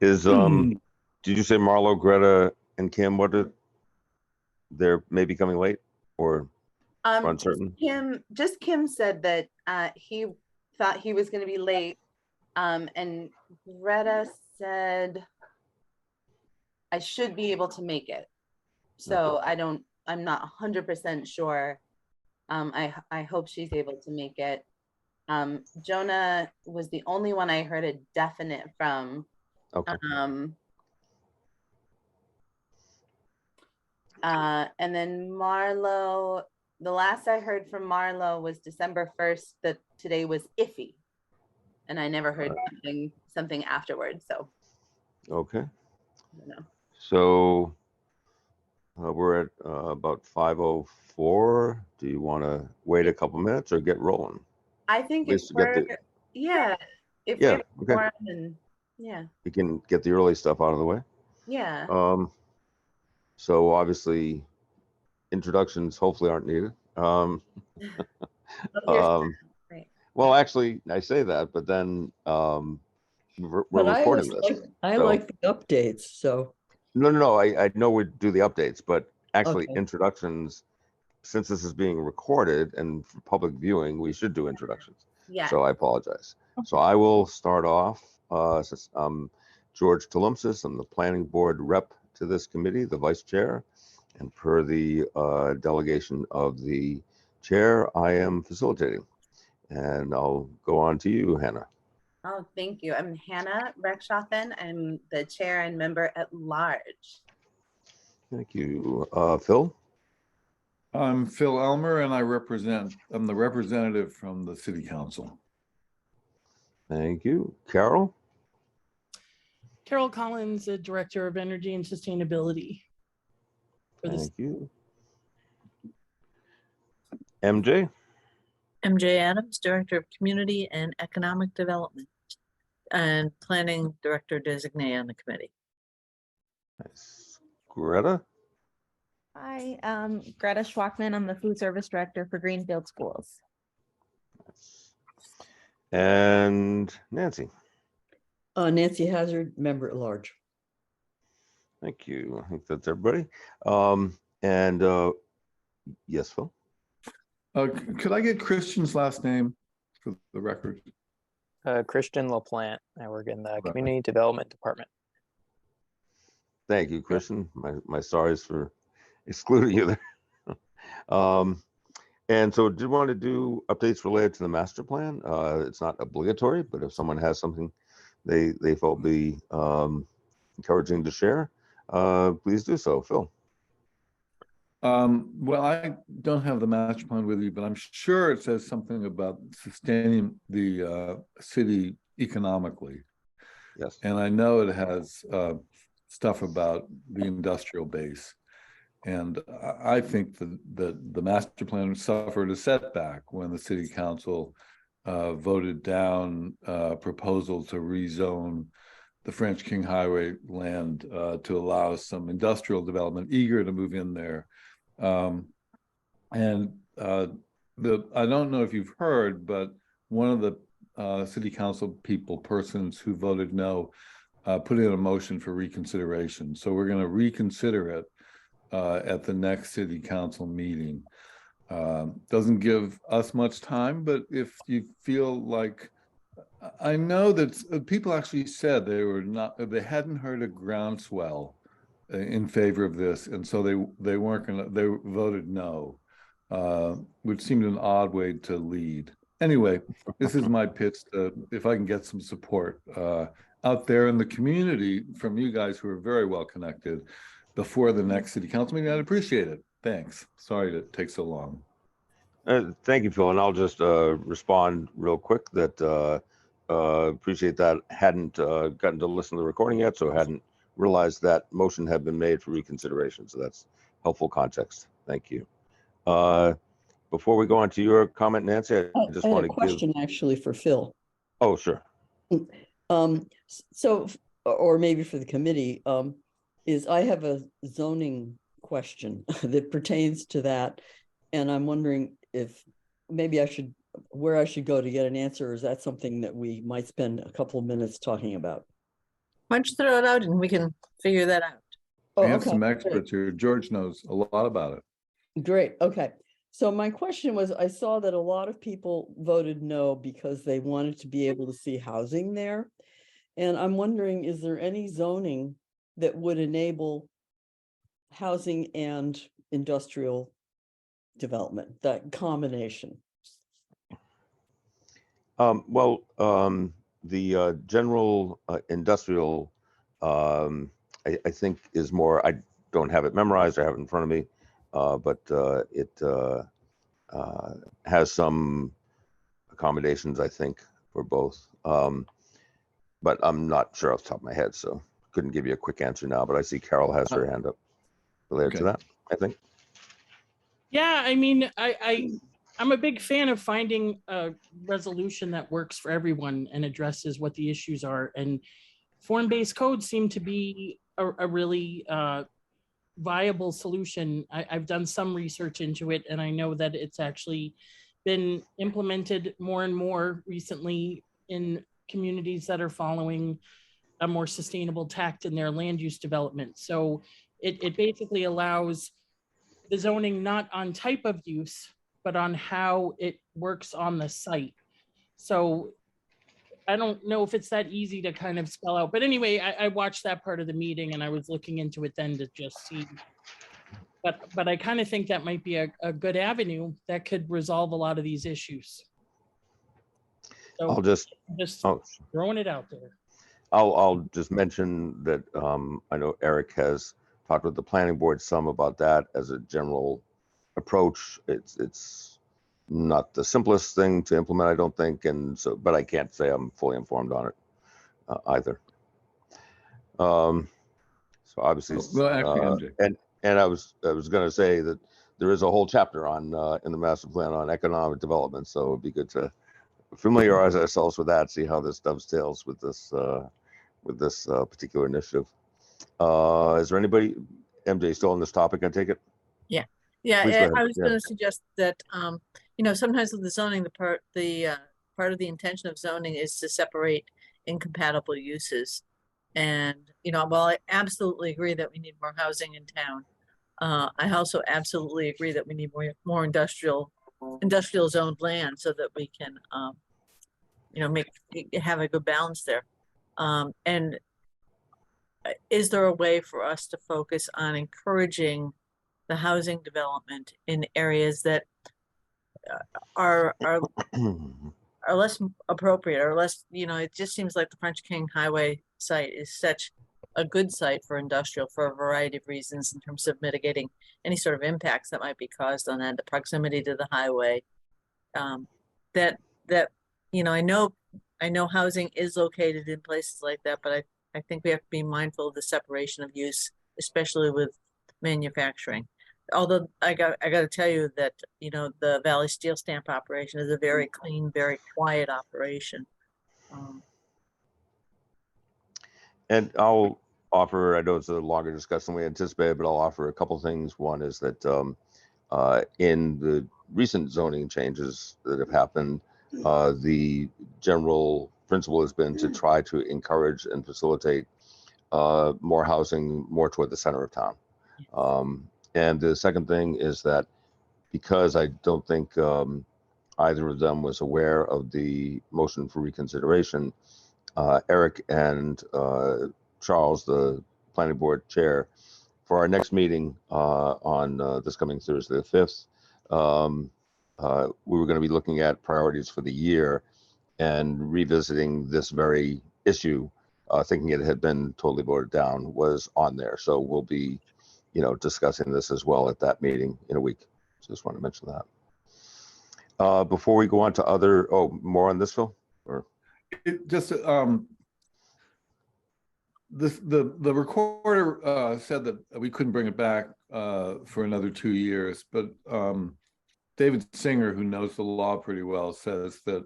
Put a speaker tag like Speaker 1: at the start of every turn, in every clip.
Speaker 1: Is did you say Marlo, Greta, and Kim? They're maybe coming late or uncertain?
Speaker 2: Just Kim said that he thought he was going to be late, and Greta said I should be able to make it. So okay. I'm not 100% sure. I hope she's able to make it. Jonah was the only one I heard a definite from.
Speaker 1: Okay.
Speaker 2: And then Marlo, the last I heard from Marlo was December 1st, that today was iffy. And I never heard something afterwards. So.
Speaker 1: Okay. So we're at about 5:04. Do you want to wait a couple minutes or get rolling?
Speaker 2: I think if we're, if
Speaker 1: yeah,
Speaker 2: we're okay. And
Speaker 1: we can get the early stuff out of the way.
Speaker 2: Yeah.
Speaker 1: So obviously introductions hopefully aren't needed.
Speaker 2: Right.
Speaker 1: Well, actually, I say that, but then we're recording this.
Speaker 3: I like the updates. So
Speaker 1: no. I know we do the updates, but actually introductions, since this is being recorded and for public viewing, we should do introductions.
Speaker 2: Yeah.
Speaker 1: So I apologize. So I will start off. George Tolumsis, I'm the planning board rep to this committee, the vice chair, and per the delegation of the chair, I am facilitating. And I'll go on to you, Hannah.
Speaker 2: Oh, thank you. I'm Hannah Reckshoffen. I'm the chair and member at large.
Speaker 1: Thank you. Phil?
Speaker 4: I'm Phil Elmer, and I'm the representative from the City Council.
Speaker 1: Thank you. Carol?
Speaker 5: Carol Collins, the Director of Energy and Sustainability.
Speaker 1: Thank you. MJ?
Speaker 6: MJ Adams, Director of Community and Economic Development and Planning Director Designate on the committee.
Speaker 1: Nice. Greta?
Speaker 7: Hi, Greta Schwachman. I'm the Food Service Director for Greenfield Schools.
Speaker 1: Nice. And Nancy?
Speaker 3: Nancy Hazard, member at large.
Speaker 1: Thank you. I think that's everybody. Yes, Phil?
Speaker 4: Could I get Christian's last name for the record?
Speaker 8: Christian LaPlante. I work in the Community Development Department.
Speaker 1: Thank you, Christian. My sorries for excluding you there. And so did want to do updates related to the master plan. It's not obligatory, but if someone has something they felt be encouraging to share, please do so. Phil.
Speaker 4: Well, I don't have the master plan with you, but I'm sure it says something about sustaining the city economically.
Speaker 1: Yes.
Speaker 4: And I know it has stuff about the industrial base. And I think that the master plan suffered a setback when the city council voted down a proposal to rezone the French King Highway land to allow some industrial development eager to move in there. I don't know if you've heard, but one of the city council persons who voted no put in a motion for reconsideration. So we're going to reconsider it at the next city council meeting. Doesn't give us much time, but if you feel like, I know that people actually said they hadn't heard a groundswell in favor of this, and so they voted no, which seemed an odd way to lead. Anyway, this is my pitch if I can get some support out there in the community from you guys who are very well connected before the next city council meeting, I'd appreciate it. Thanks. Sorry to take so long.
Speaker 1: Thank you, Phil. And I'll just respond real quick that appreciate that. Hadn't gotten to listen to the recording yet, so hadn't realized that motion had been made for reconsideration. So that's helpful context. Thank you. Before we go on to your comment, Nancy, I just want to give a
Speaker 3: question actually for Phil.
Speaker 1: Oh, sure.
Speaker 3: So, or maybe for the committee, is I have a zoning question that pertains to that. And I'm wondering if maybe where I should go to get an answer. Or is that something that we might spend a couple of minutes talking about?
Speaker 6: Why don't you throw it out and we can figure that out?
Speaker 3: Oh,
Speaker 4: We have
Speaker 3: okay,
Speaker 4: some
Speaker 3: great.
Speaker 4: experts here. George knows a lot about it.
Speaker 3: Great, okay. So my question was, I saw that a lot of people voted no because they wanted to be able to see housing there. And I'm wondering, is there any zoning that would enable housing and industrial development, that combination?
Speaker 1: The general industrial, I think is more, I don't have it memorized, I have it in front of me, but it has some accommodations, I think, for both. But I'm not sure off the top of my head, so couldn't give you a quick answer now, but I see Carol has her hand up related to
Speaker 4: Okay.
Speaker 1: that, I think.
Speaker 5: Yeah, I mean, I'm a big fan of finding a resolution that works for everyone and addresses what the issues are. And form-based codes seem to be a really viable solution. I've done some research into it, and I know that it's actually been implemented more and more recently in communities that are following a more sustainable tact in their land use development. So it basically allows the zoning not on type of use, but on how it works on the site. So I don't know if it's that easy to kind of spell out, but anyway, I watched that part of the meeting and I was looking into it then to just see. But I kind of think that might be a good avenue that could resolve a lot of these issues. So
Speaker 1: I'll just
Speaker 5: throwing it out there.
Speaker 1: I'll just mention that I know Eric has talked with the planning board some about that as a general approach. It's not the simplest thing to implement, I don't think, and so, but I can't say I'm fully informed on it either. So obviously,
Speaker 4: Well, actually, MJ.
Speaker 1: and I was going to say that there is a whole chapter on in the master plan on economic development, so it'd be good to familiarize ourselves with that, see how this dovetails with this particular initiative. Is there anybody, MJ, still on this topic? I take it.
Speaker 6: Yeah,
Speaker 1: Please go
Speaker 6: I
Speaker 1: ahead.
Speaker 6: was going to suggest that, sometimes with the zoning, the part of the intention of zoning is to separate incompatible uses. And, while I absolutely agree that we need more housing in town, I also absolutely agree that we need more industrial zoned land so that we can, have a good balance there. And is there a way for us to focus on encouraging the housing development in areas that are less appropriate or less, it just seems like the French King Highway site is such a good site for industrial for a variety of reasons in terms of mitigating any sort of impacts that might be caused on that, the proximity to the highway. I know housing is located in places like that, but I think we have to be mindful of the separation of use, especially with manufacturing. Although I got to tell you that, the Valley Steel Stamp operation is a very clean, very quiet operation.
Speaker 1: And I'll offer, I know it's a longer discussion than we anticipated, but I'll offer a couple things. One is that in the recent zoning changes that have happened, the general principle has been to try to encourage and facilitate more housing more toward the center of town. And the second thing is that because I don't think either of them was aware of the motion for reconsideration, Eric and Charles, the planning board chair, for our next meeting on this coming Thursday, the 5th, we were going to be looking at priorities for the year and revisiting this very issue, thinking it had been totally voted down, was on there. So we'll be, discussing this as well at that meeting in a week. So just want to mention that. Before we go on to other, more on this, Phil? Or
Speaker 4: The recorder said that we couldn't bring it back for another 2 years, but David Singer, who knows the law pretty well, says that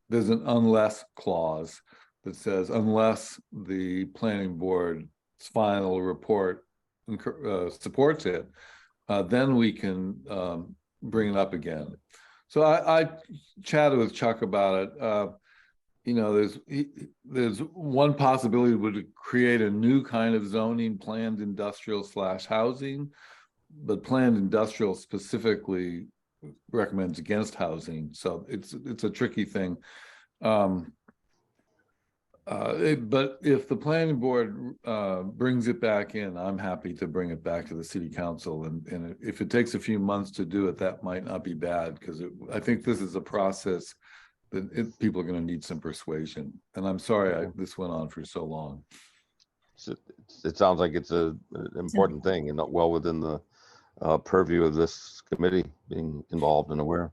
Speaker 4: there's an unless clause that says unless the planning board's final report supports it, then we can bring it up again. So I chatted with Chuck about it. you know, there's one possibility would create a new kind of zoning, planned industrial / housing, but planned industrial specifically recommends against housing. So it's a tricky thing. But if the planning board brings it back in, I'm happy to bring it back to the city council. And if it takes a few months to do it, that might not be bad, because I think this is a process that people are going to need some persuasion. And I'm sorry this went on for so long.
Speaker 1: So it sounds like it's an important thing and not well within the purview of this committee being involved and aware.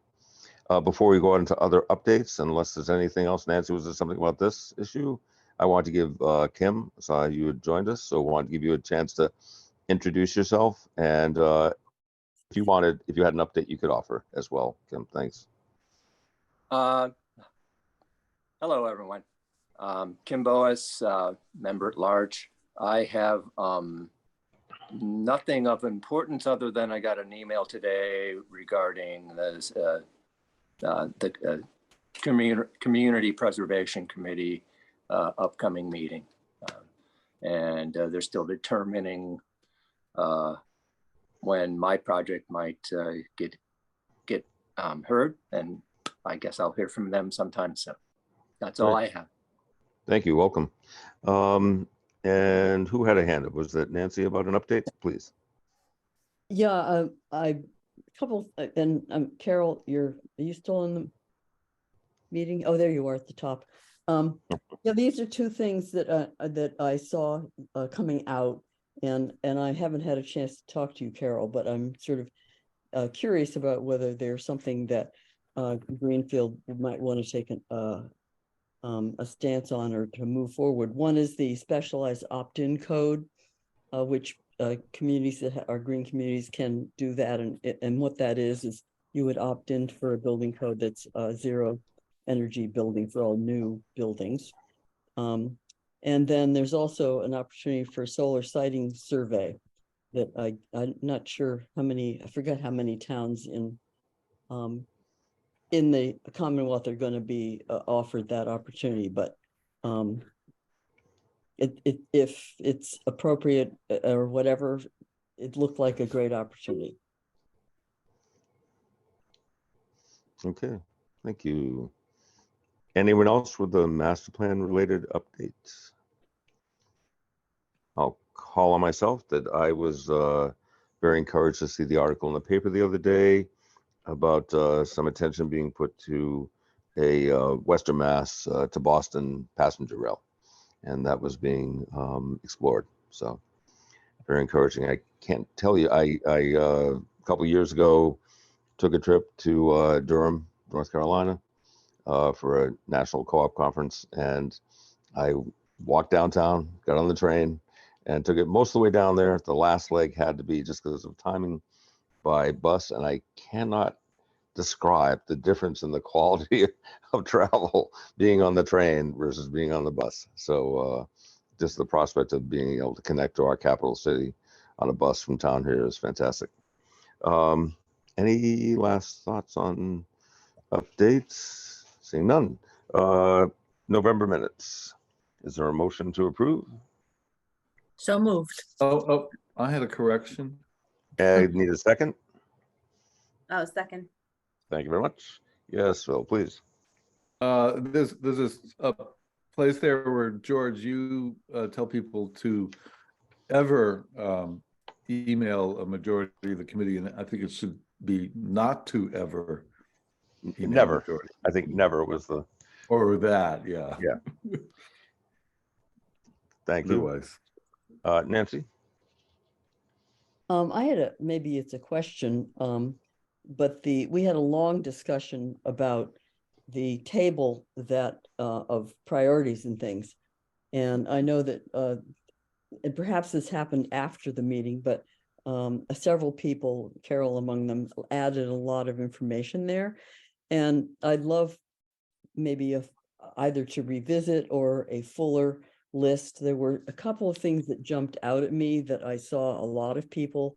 Speaker 1: Before we go on to other updates, unless there's anything else, Nancy, was there something about this issue? I want to give Kim, saw you had joined us, so I wanted to give you a chance to introduce yourself. And if you had an update you could offer as well, Kim, thanks.
Speaker 9: Hello, everyone. Kim Boas, member at large. I have nothing of importance other than I got an email today regarding the Community Preservation Committee upcoming meeting. And they're still determining when my project might get heard. And I guess I'll hear from them sometime soon. That's all I have.
Speaker 1: Thank you. Welcome. And who had a hand up? Was that Nancy about an update? Please.
Speaker 3: Yeah, Carol, are you still in the meeting? Oh, there you are at the top. Yeah, these are two things that I saw coming out, and I haven't had a chance to talk to you, Carol, but I'm sort of curious about whether there's something that Greenfield might want to take a stance on or to move forward. One is the specialized opt-in code, which communities that are green communities can do that. And what that is you would opt in for a building code that's zero energy building for all new buildings. And then there's also an opportunity for solar siting survey that I'm not sure how many, I forgot how many towns in the Commonwealth are going to be offered that opportunity, but if it's appropriate or whatever, it looked like a great opportunity.
Speaker 1: Okay, thank you. Anyone else with the master plan related updates? I'll call on myself that I was very encouraged to see the article in the paper the other day about some attention being put to a Western Mass to Boston passenger rail, and that was being explored. So very encouraging. I can't tell you, I a couple of years ago took a trip to Durham, North Carolina for a national co-op conference, and I walked downtown, got on the train, and took it most of the way down there. The last leg had to be, just because of timing, by bus, and I cannot describe the difference in the quality of travel being on the train versus being on the bus. So just the prospect of being able to connect to our capital city on a bus from town here is fantastic. Any last thoughts on updates? Seeing none. November minutes. Is there a motion to approve?
Speaker 6: So moved.
Speaker 4: Oh, I had a correction.
Speaker 1: I need a second.
Speaker 2: Oh, second.
Speaker 1: Thank you very much. Yes, Phil, please.
Speaker 4: There's a place there where, George, you tell people to ever email a majority of the committee, and I think it should be not to ever email
Speaker 1: Never.
Speaker 4: majority.
Speaker 1: I think never was the.
Speaker 4: Or that, yeah.
Speaker 1: Yeah. Thank you.
Speaker 4: Otherwise.
Speaker 1: Nancy?
Speaker 3: I had maybe it's a question, but we had a long discussion about the table that of priorities and things. And I know that, and perhaps this happened after the meeting, but several people, Carol among them, added a lot of information there. And I'd love maybe either to revisit or a fuller list. There were a couple of things that jumped out at me that I saw a lot of people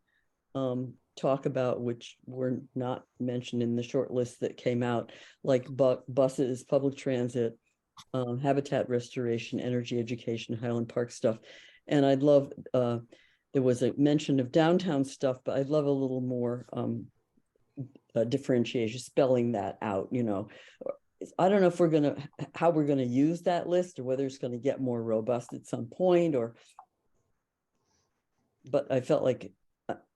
Speaker 3: talk about, which were not mentioned in the short list that came out, like buses, public transit, habitat restoration, energy education, Highland Park stuff. And I'd love, there was a mention of downtown stuff, but I'd love a little more differentiation, spelling that out, you know. I don't know if we're gonna, how we're gonna use that list, or whether it's gonna get more robust at some point, or, but I felt like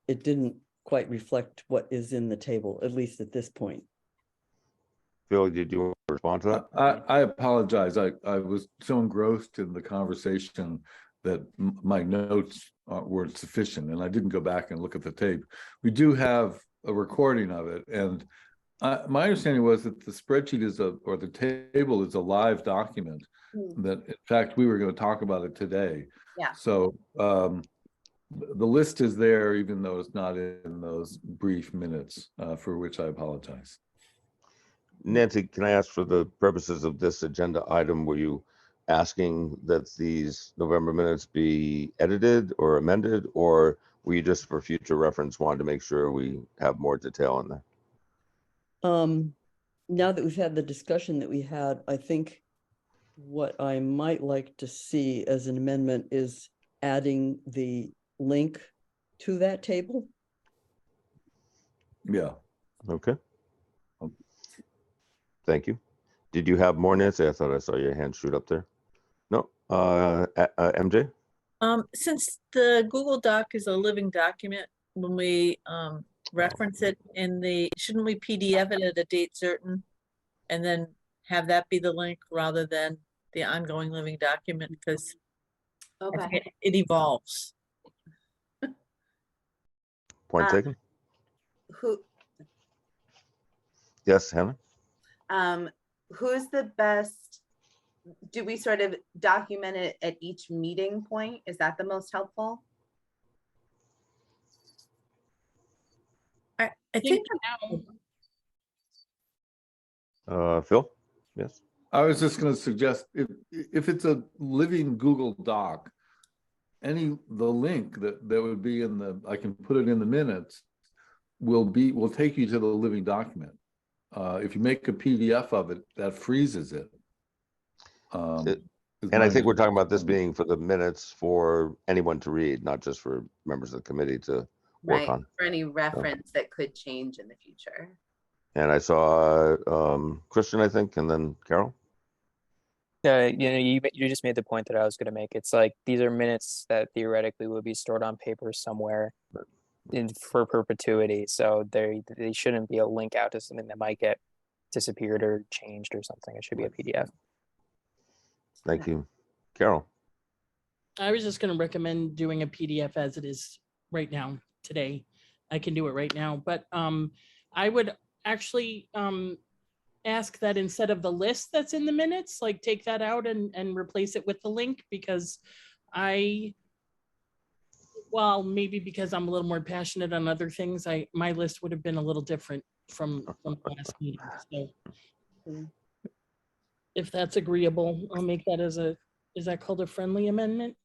Speaker 3: it didn't quite reflect what is in the table, at least at this point.
Speaker 1: Phil, did you want to respond to that?
Speaker 4: I apologize. I was so engrossed in the conversation that my notes weren't sufficient, and I didn't go back and look at the tape. We do have a recording of it, and my understanding was that the spreadsheet is or the table is a live document. That in fact we were going to talk about it today.
Speaker 2: Yeah.
Speaker 4: So the list is there, even though it's not in those brief minutes, for which I apologize.
Speaker 1: Nancy, can I ask, for the purposes of this agenda item, were you asking that these November minutes be edited or amended, or were you just for future reference wanted to make sure we have more detail in there?
Speaker 3: Now that we've had the discussion that we had, I think what I might like to see as an amendment is adding the link to that table.
Speaker 4: Yeah.
Speaker 1: Okay. Thank you. Did you have more, Nancy? I thought I saw your hand shoot up there. No. MJ?
Speaker 6: Since the Google Doc is a living document, when we reference it in the, shouldn't we PDF it at a date certain and then have that be the link rather than the ongoing living document? Because it evolves.
Speaker 1: Point taken.
Speaker 2: Who?
Speaker 1: Yes, Hannah?
Speaker 2: Who's the best? Do we sort of document it at each meeting point? Is that the most helpful?
Speaker 6: I think
Speaker 2: now.
Speaker 1: Phil? Yes.
Speaker 4: I was just going to suggest, if it's a living Google Doc, the link that would be in the, I can put it in the minutes, will take you to the living document. If you make a PDF of it, that freezes it.
Speaker 1: And I think we're talking about this being for the minutes for anyone to read, not just for members of the committee to work on.
Speaker 2: For any reference that could change in the future.
Speaker 1: And I saw Christian, I think, and then Carol.
Speaker 8: You just made the point that I was going to make. It's like these are minutes that theoretically would be stored on paper somewhere for perpetuity. So they shouldn't be a link out to something that might get disappeared or changed or something. It should be a PDF.
Speaker 1: Thank you. Carol?
Speaker 5: I was just going to recommend doing a PDF as it is right now, today. I can do it right now, but I would actually ask that instead of the list that's in the minutes, like take that out and replace it with the link, because well, maybe because I'm a little more passionate on other things, my list would have been a little different from the last meeting. So if that's agreeable, I'll make that as a, is that called a friendly amendment?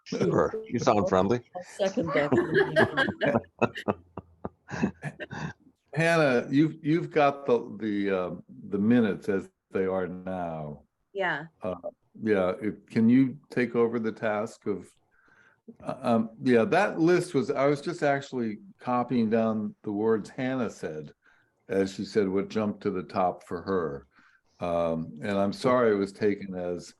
Speaker 1: Sure. You sound friendly.
Speaker 3: I'll second that.
Speaker 4: Hannah, you've got the minutes as they are now.
Speaker 2: Yeah.
Speaker 4: Yeah. Can you take over the task of? Yeah, that list was. I was just actually copying down the words Hannah said, as she said what jumped to the top for her, and I'm sorry it was taken as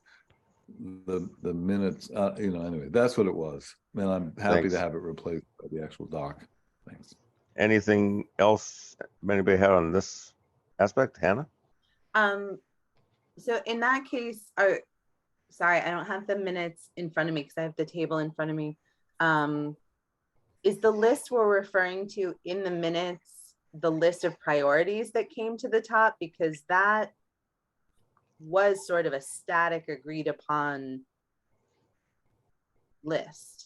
Speaker 4: the minutes. Anyway, that's what it was, and I'm happy to have it replaced by the actual doc. Thanks.
Speaker 1: Anything else anybody had on this aspect, Hannah?
Speaker 2: So in that case, sorry, I don't have the minutes in front of me because I have the table in front of me. Is the list we're referring to in the minutes the list of priorities that came to the top? Because that was sort of a static, agreed upon list.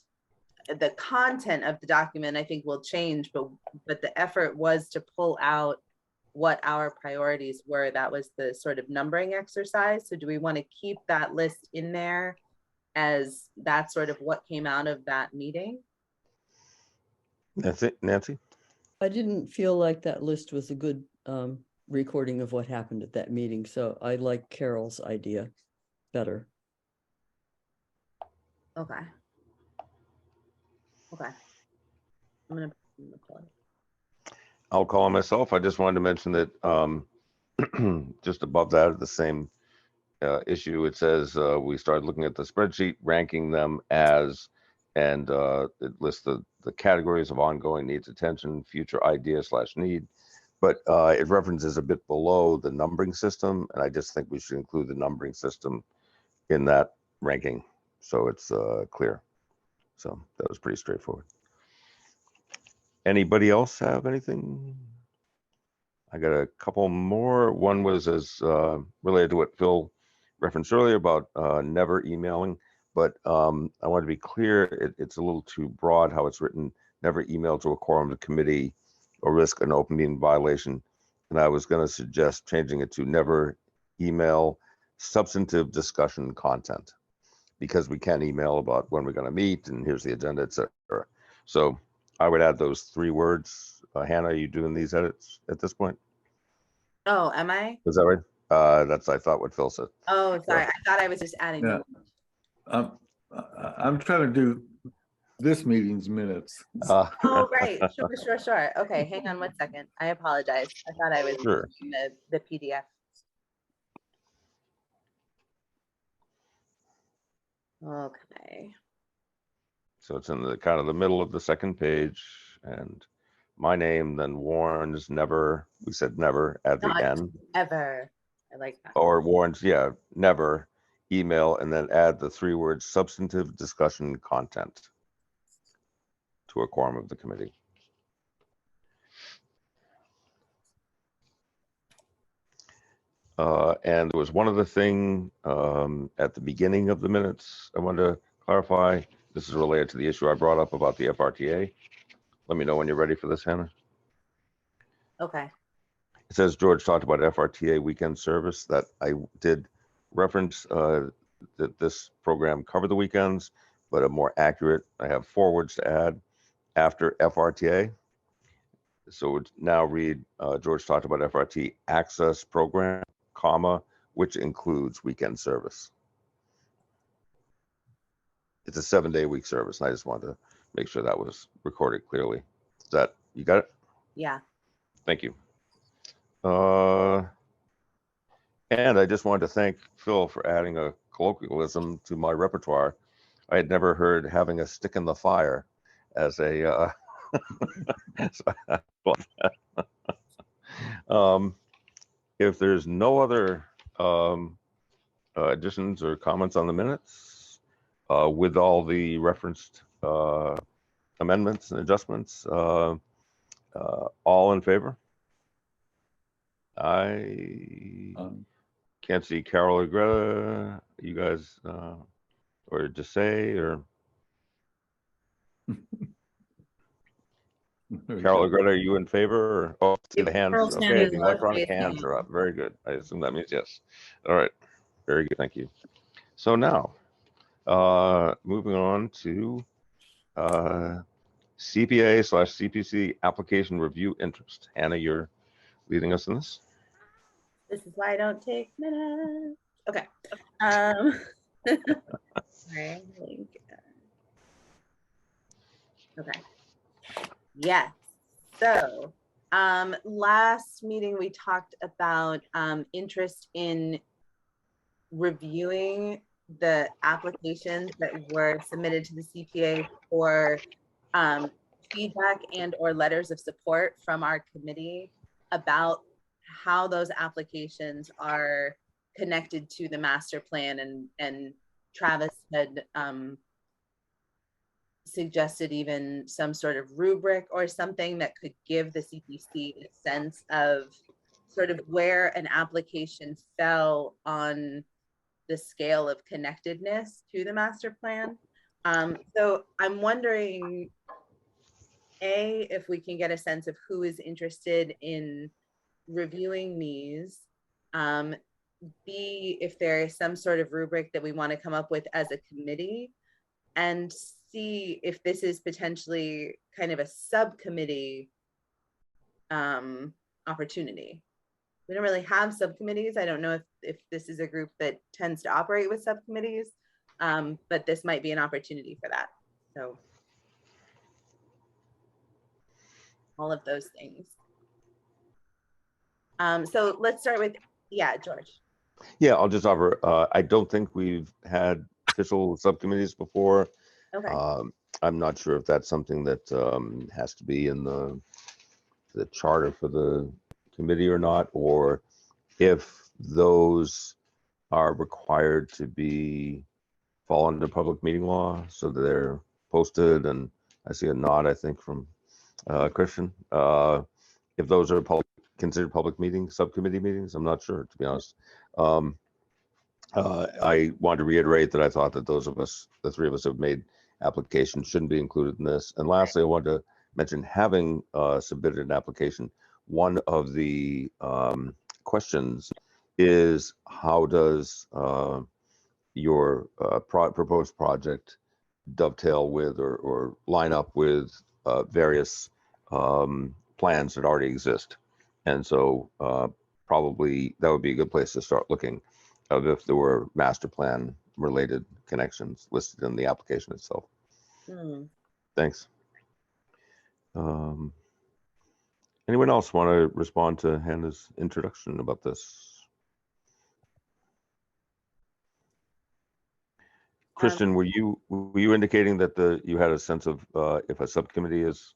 Speaker 2: The content of the document, I think, will change, but the effort was to pull out what our priorities were. That was the sort of numbering exercise. So do we want to keep that list in there as that's sort of what came out of that meeting?
Speaker 1: That's it, Nancy?
Speaker 3: I didn't feel like that list was a good recording of what happened at that meeting. So I like Carol's idea better.
Speaker 2: Okay. Okay. I'm gonna. Pull it.
Speaker 1: I'll call on myself. I just wanted to mention that just above that, the same issue, it says we started looking at the spreadsheet, ranking them as, and it lists the categories of ongoing needs, attention, future idea / need, but it references a bit below the numbering system, and I just think we should include the numbering system in that ranking so it's clear. So that was pretty straightforward. Anybody else have anything? I got a couple more. One was as related to what Phil referenced earlier about never emailing, but I want to be clear, it's a little too broad how it's written, never email to a quorum of the committee or risk an open meeting violation. And I was going to suggest changing it to never email substantive discussion content, because we can email about when we're going to meet and here's the agenda, etc. So I would add those 3 words. Hannah, are you doing these edits at this point?
Speaker 2: Oh, am I?
Speaker 1: Is that right? That's, I thought, what Phil said.
Speaker 2: Oh, sorry. I thought I was just adding
Speaker 4: Yeah.
Speaker 2: them.
Speaker 4: I'm trying to do this meeting's minutes.
Speaker 2: Oh, right. Sure. Okay, hang on 1 second. I apologize. I thought I was
Speaker 1: Sure.
Speaker 2: doing the PDF. Okay.
Speaker 1: So it's in the kind of the middle of the second page, and my name, then Warren's never, we said never at the
Speaker 2: Not
Speaker 1: end,
Speaker 2: ever. I like that.
Speaker 1: or Warren's, yeah, never email, and then add the 3 words substantive discussion content to a quorum of the committee. And there was one other thing at the beginning of the minutes I wanted to clarify. This is related to the issue I brought up about the FRTA. Let me know when you're ready for this, Hannah.
Speaker 2: Okay.
Speaker 1: It says George talked about FRTA weekend service. That I did reference that this program covered the weekends, but a more accurate, I have 4 words to add after FRTA. So it would now read, George talked about FRT access program, comma, which includes weekend service. It's a 7-day week service, and I just wanted to make sure that was recorded clearly. Is that, you got it?
Speaker 2: Yeah.
Speaker 1: Thank you. And I just wanted to thank Phil for adding a colloquialism to my repertoire. I had never heard having a stick in the fire as a if there's no other additions or comments on the minutes, with all the referenced amendments and adjustments, all in favor? I can't see Carol or Greta. You guys, or just say, or Carol or Greta, are you in favor? Or, oh, see the hands.
Speaker 6: Carol's hand
Speaker 1: Okay,
Speaker 6: is
Speaker 1: the
Speaker 6: up.
Speaker 1: electronic hands are up. Very good. I assume that means yes. All right. Very good. Thank you. So now, moving on to CPA/CPC application review interest. Hannah, you're leading us in this.
Speaker 2: This is why I don't take minutes. Okay. Sorry, link. Okay. Yes. So, last meeting we talked about interest in reviewing the applications that were submitted to the CPA for feedback and or letters of support from our committee about how those applications are connected to the master plan, and Travis had suggested even some sort of rubric or something that could give the CPC a sense of sort of where an application fell on the scale of connectedness to the master plan. So I'm wondering, A, if we can get a sense of who is interested in reviewing these, B, if there is some sort of rubric that we want to come up with as a committee, and C, if this is potentially kind of a subcommittee opportunity. we don't really have subcommittees. I don't know if this is a group that tends to operate with subcommittees, but this might be an opportunity for that. So all of those things. So let's start with, yeah, George.
Speaker 1: Yeah, I'll just offer, I don't think we've had official subcommittees before.
Speaker 2: Okay.
Speaker 1: I'm not sure if that's something that has to be in the charter for the committee or not, or if those are required to fall under public meeting law, so that they're posted. And I see a nod, I think, from Christian. If those are considered public meetings, subcommittee meetings, I'm not sure, to be honest. I want to reiterate that I thought that those of us, the three of us, have made applications, shouldn't be included in this. And lastly, I wanted to mention, having submitted an application, one of the questions is, how does your proposed project dovetail with or line up with various plans that already exist? And so probably that would be a good place to start looking of if there were master plan related connections listed in the application itself. Thanks. Anyone else want to respond to Hannah's introduction about this? Christian, were you indicating that you had a sense of if a subcommittee has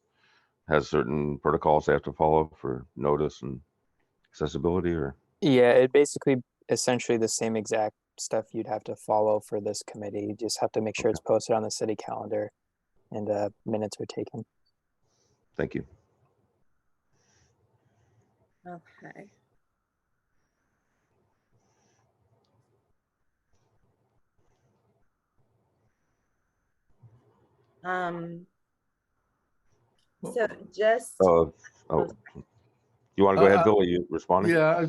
Speaker 1: certain protocols they have to follow for notice and accessibility, or?
Speaker 8: Yeah, it basically essentially the same exact stuff you'd have to follow for this committee. You just have to make sure it's posted on the city calendar and minutes are taken.
Speaker 1: Thank you.
Speaker 2: Okay. So just
Speaker 1: you want to go ahead, Bill? Are you responding?
Speaker 4: Yeah,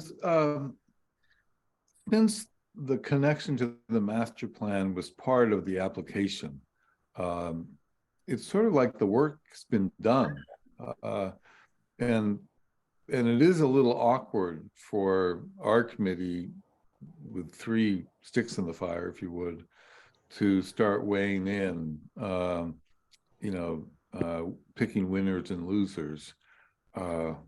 Speaker 4: since the connection to the master plan was part of the application, it's sort of like the work's been done, and it is a little awkward for our committee, with 3 sticks in the fire, if you would, to start weighing in, picking winners and losers. So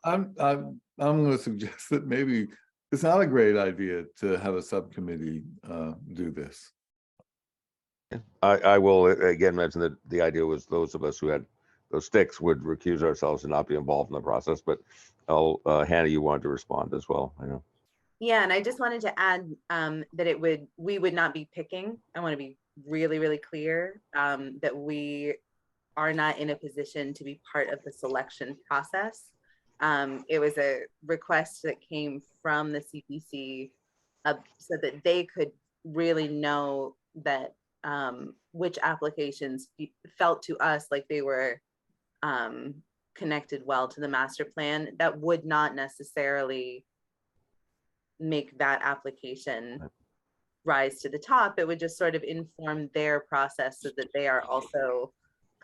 Speaker 4: I'm going to suggest that maybe it's not a great idea to have a subcommittee do this.
Speaker 1: I will again mention that the idea was those of us who had those sticks would recuse ourselves and not be involved in the process. But Hannah, you wanted to respond as well, I know.
Speaker 2: Yeah, and I just wanted to add that we would not be picking. I want to be really, really clear that we are not in a position to be part of the selection process. It was a request that came from the CPC so that they could really know that which applications felt to us like they were connected well to the master plan. That would not necessarily make that application rise to the top. It would just sort of inform their process so that they are also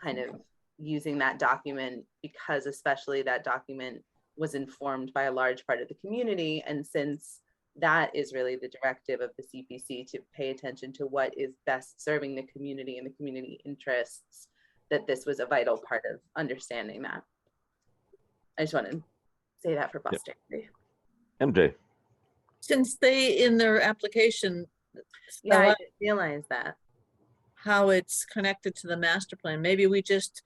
Speaker 2: kind of using that document, because especially that document was informed by a large part of the community. And since that is really the directive of the CPC, to pay attention to what is best serving the community and the community interests, that this was a vital part of understanding that. I just want to say that for posterity.
Speaker 1: MJ.
Speaker 6: Since they, in their application,
Speaker 2: yeah, I didn't realize that,
Speaker 6: how it's connected to the master plan, maybe we just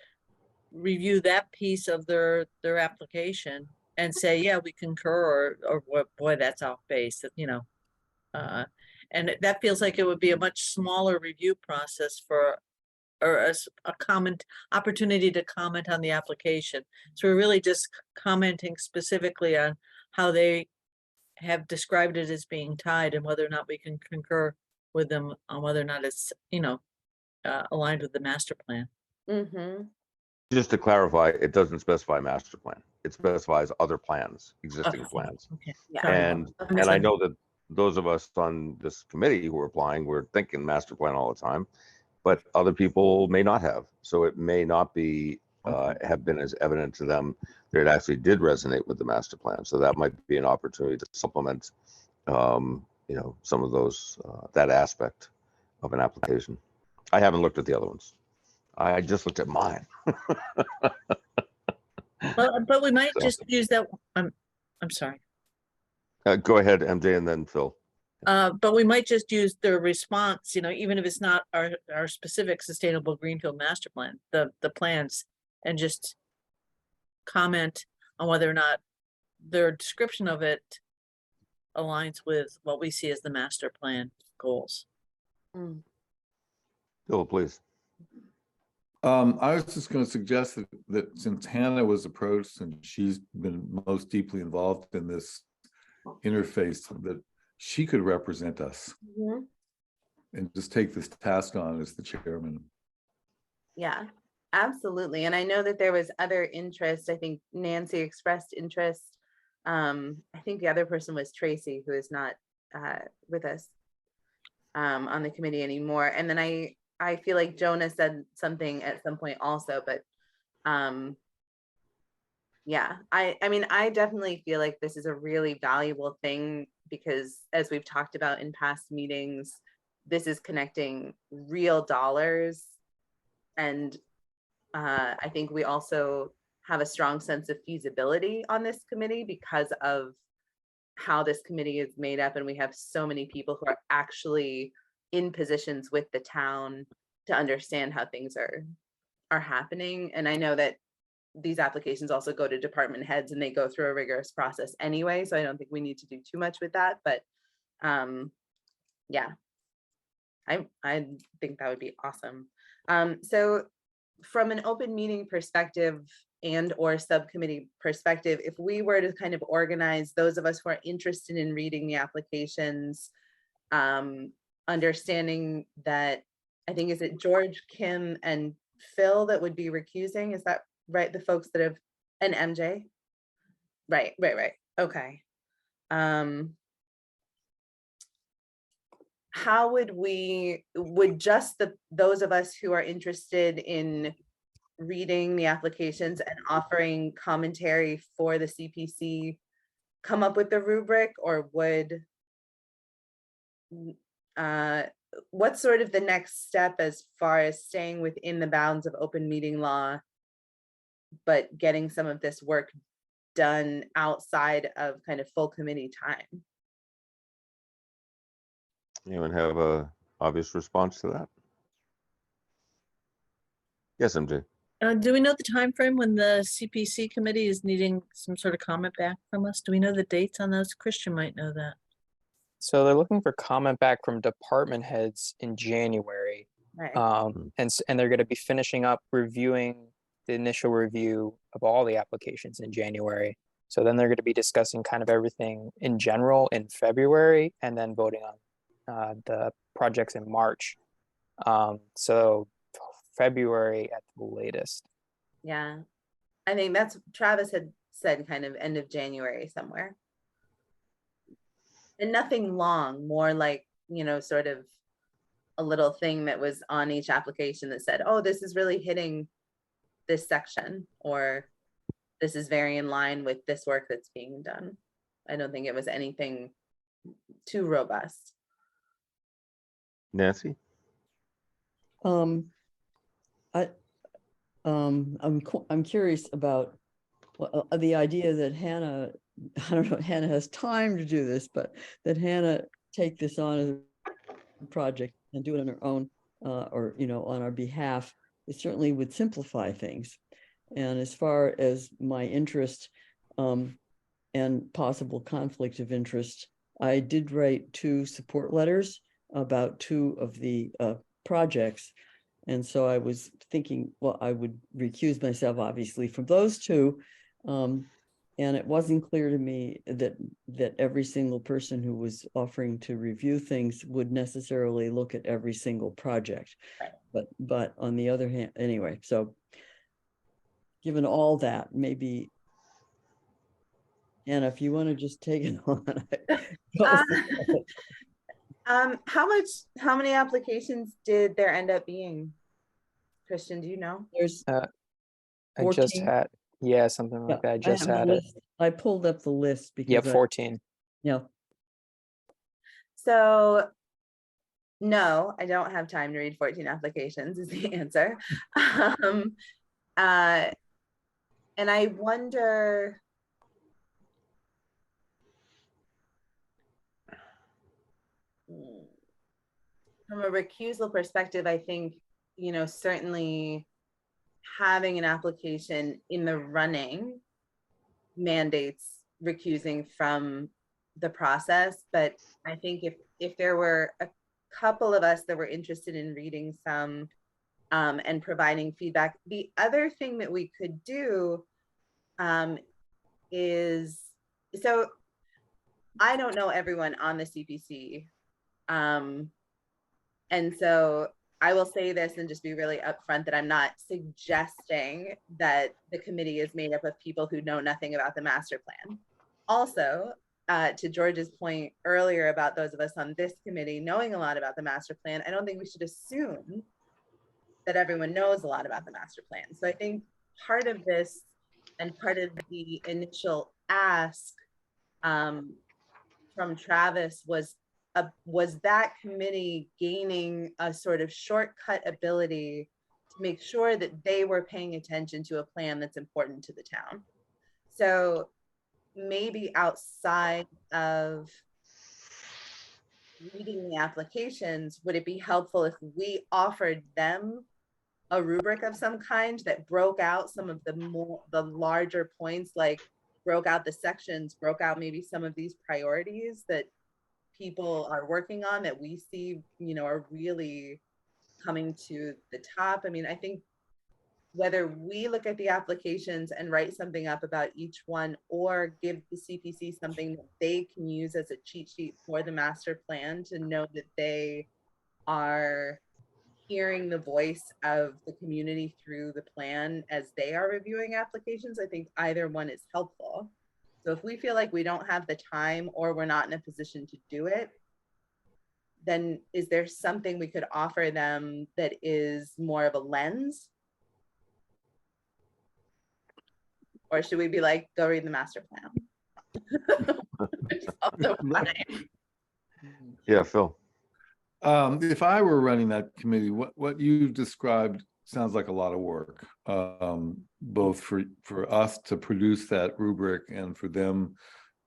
Speaker 6: review that piece of their application and say, yeah, we concur, or boy, that's off base, and that feels like it would be a much smaller review process or a comment opportunity to comment on the application. So we're really just commenting specifically on how they have described it as being tied, and whether or not we can concur with them on whether or not it's aligned with the master plan.
Speaker 1: Just to clarify, it doesn't specify master plan. It specifies other plans, existing plans.
Speaker 6: Okay.
Speaker 2: Yeah.
Speaker 1: And I know that those of us on this committee who are applying, we're thinking master plan all the time, but other people may not have. So it may not be have been as evident to them that it actually did resonate with the master plan. So that might be an opportunity to supplement, some of those, that aspect of an application. I haven't looked at the other ones. I just looked at mine.
Speaker 6: Well, but we might
Speaker 1: So-
Speaker 6: just use that, I'm sorry.
Speaker 1: Go ahead, MJ, and then Phil.
Speaker 6: But we might just use the response, even if it's not our specific sustainable Greenfield master plan, the plans, and just comment on whether or not their description of it aligns with what we see as the master plan goals.
Speaker 1: Phil, please.
Speaker 4: I was just going to suggest that since Hannah was approached and she's been most deeply involved in this interface, that she could represent us and just take this task on as the chairman.
Speaker 2: Yeah, absolutely. And I know that there was other interest. I think Nancy expressed interest. I think the other person was Tracy, who is not with us on the committee anymore. And then I feel like Jonah said something at some point also, but yeah, I mean, I definitely feel like this is a really valuable thing because as we've talked about in past meetings, this is connecting real dollars. And I think we also have a strong sense of feasibility on this committee because of how this committee is made up. And we have so many people who are actually in positions with the town to understand how things are happening. And I know that these applications also go to department heads and they go through a rigorous process anyway. So I don't think we need to do too much with that, but yeah, I think that would be awesome. So from an open meeting perspective and or subcommittee perspective, if we were to kind of organize those of us who are interested in reading the applications, understanding that, I think, is it George, Kim, and Phil that would be recusing? Is that right? The folks that have, and MJ? Right. Okay. How would just those of us who are interested in reading the applications and offering commentary for the CPC come up with the rubric, or would what's sort of the next step as far as staying within the bounds of open meeting law, but getting some of this work done outside of kind of full committee time?
Speaker 1: Anyone have a obvious response to that? Yes, MJ.
Speaker 6: Do we know the time frame when the CPC committee is needing some sort of comment back from us? Do we know the dates on those? Christian might know that.
Speaker 8: So they're looking for comment back from department heads in January.
Speaker 2: Right.
Speaker 8: And they're going to be finishing up reviewing the initial review of all the applications in January. So then they're going to be discussing kind of everything in general in February and then voting on the projects in March. So February at the latest.
Speaker 2: Yeah, I think that's, Travis had said kind of end of January somewhere. And nothing long, more like, sort of a little thing that was on each application that said, oh, this is really hitting this section, or this is very in line with this work that's being done. I don't think it was anything too robust.
Speaker 1: Nancy?
Speaker 3: I'm curious about the idea that Hannah, I don't know if Hannah has time to do this, but that Hannah take this on as a project and do it on her own, or on our behalf. It certainly would simplify things. And as far as my interest and possible conflict of interest, I did write 2 support letters about 2 of the projects. And so I was thinking, well, I would recuse myself, obviously, from those 2. And it wasn't clear to me that every single person who was offering to review things would necessarily look at every single project. But on the other hand, anyway, so given all that, maybe, Anna, if you want to just take it on.
Speaker 2: How many applications did there end up being? Christian, do you know?
Speaker 3: There's
Speaker 8: I just
Speaker 3: 14?
Speaker 8: had, yeah, something
Speaker 3: Yeah,
Speaker 8: like that. I
Speaker 3: I
Speaker 8: just
Speaker 3: have the
Speaker 8: had it.
Speaker 3: list. I pulled up the list
Speaker 8: Yep,
Speaker 3: because
Speaker 8: 14.
Speaker 3: yeah,
Speaker 2: So no, I don't have time to read 14 applications is the answer. um, and I wonder, from a recusal perspective, I think, certainly having an application in the running mandates recusing from the process. But I think if there were a couple of us that were interested in reading some and providing feedback, the other thing that we could do is, so I don't know everyone on the CPC. And so I will say this and just be really upfront that I'm not suggesting that the committee is made up of people who know nothing about the master plan. Also, to George's point earlier about those of us on this committee knowing a lot about the master plan, I don't think we should assume that everyone knows a lot about the master plan. So I think part of this and part of the initial ask from Travis was that committee gaining a sort of shortcut ability to make sure that they were paying attention to a plan that's important to the town. So maybe outside of reading the applications, would it be helpful if we offered them a rubric of some kind that broke out some of the larger points, like broke out the sections, broke out maybe some of these priorities that people are working on that we see, are really coming to the top. I mean, I think whether we look at the applications and write something up about each one or give the CPC something that they can use as a cheat sheet for the master plan to know that they are hearing the voice of the community through the plan as they are reviewing applications, I think either one is helpful. So if we feel like we don't have the time or we're not in a position to do it, then is there something we could offer them that is more of a lens? Or should we be like, go read the master plan? Which is also fine.
Speaker 1: Yeah, Phil.
Speaker 4: If I were running that committee, what you described sounds like a lot of work, both for us to produce that rubric and for them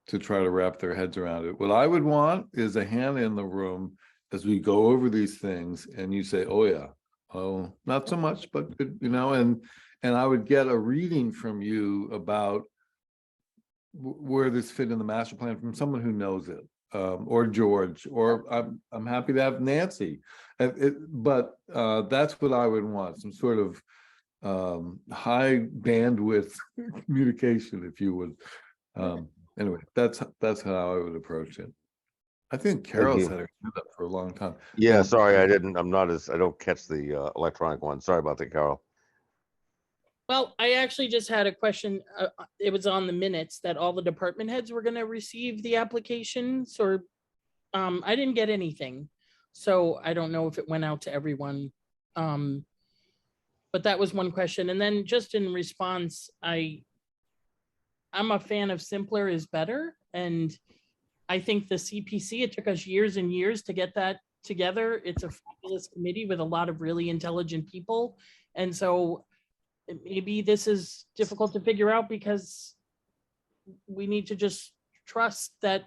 Speaker 4: to try to wrap their heads around it. What I would want is a hand in the room as we go over these things and you say, oh yeah, oh, not so much, but good, and I would get a reading from you about where this fit in the master plan from someone who knows it, or George, or I'm happy to have Nancy. But that's what I would want, some sort of high bandwidth communication, if you would. Anyway, that's how I would approach it. I think Carol's had her hand up for a long time.
Speaker 1: Yeah,
Speaker 4: And-
Speaker 1: sorry, I don't catch the electronic one. Sorry about that, Carol.
Speaker 5: Well, I actually just had a question. It was on the minutes that all the department heads were going to receive the applications, or I didn't get anything. So I don't know if it went out to everyone. But that was one question. And then just in response, I'm a fan of simpler is better. And I think the CPC, it took us years and years to get that together. It's a fabulous committee with a lot of really intelligent people. And so maybe this is difficult to figure out because we need to just trust that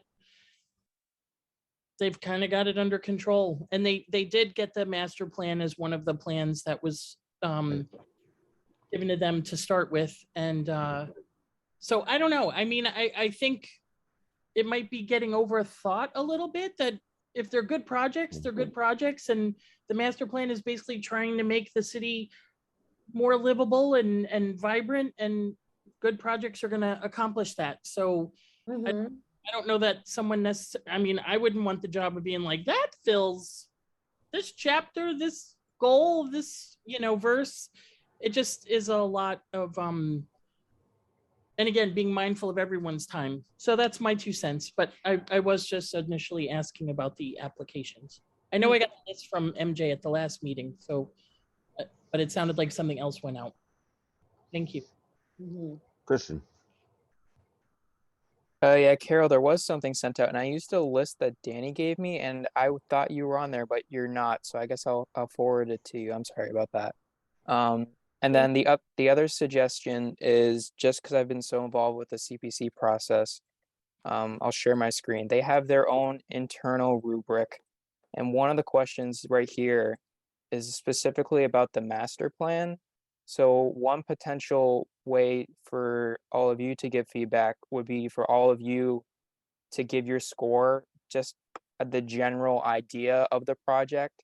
Speaker 5: they've kind of got it under control. And they did get the master plan as one of the plans that was given to them to start with. And so I don't know. I mean, I think it might be getting overthought a little bit that if they're good projects, they're good projects. And the master plan is basically trying to make the city more livable and vibrant, and good projects are going to accomplish that. So I don't know that someone necessarily, I mean, I wouldn't want the job of being like, that fills this chapter, this goal, this, verse. It just is a lot of, and again, being mindful of everyone's time. So that's my 2 cents, but I was just initially asking about the applications. I know I got this from MJ at the last meeting, so, but it sounded like something else went out. Thank you.
Speaker 2: Mhm.
Speaker 1: Christian.
Speaker 8: Yeah, Carol, there was something sent out, and I used a list that Danny gave me, and I thought you were on there, but you're not. So I guess I'll forward it to you. I'm sorry about that. And then the other suggestion is, just because I've been so involved with the CPC process, I'll share my screen. They have their own internal rubric, and one of the questions right here is specifically about the master plan. So one potential way for all of you to give feedback would be for all of you to give your score, just the general idea of the project,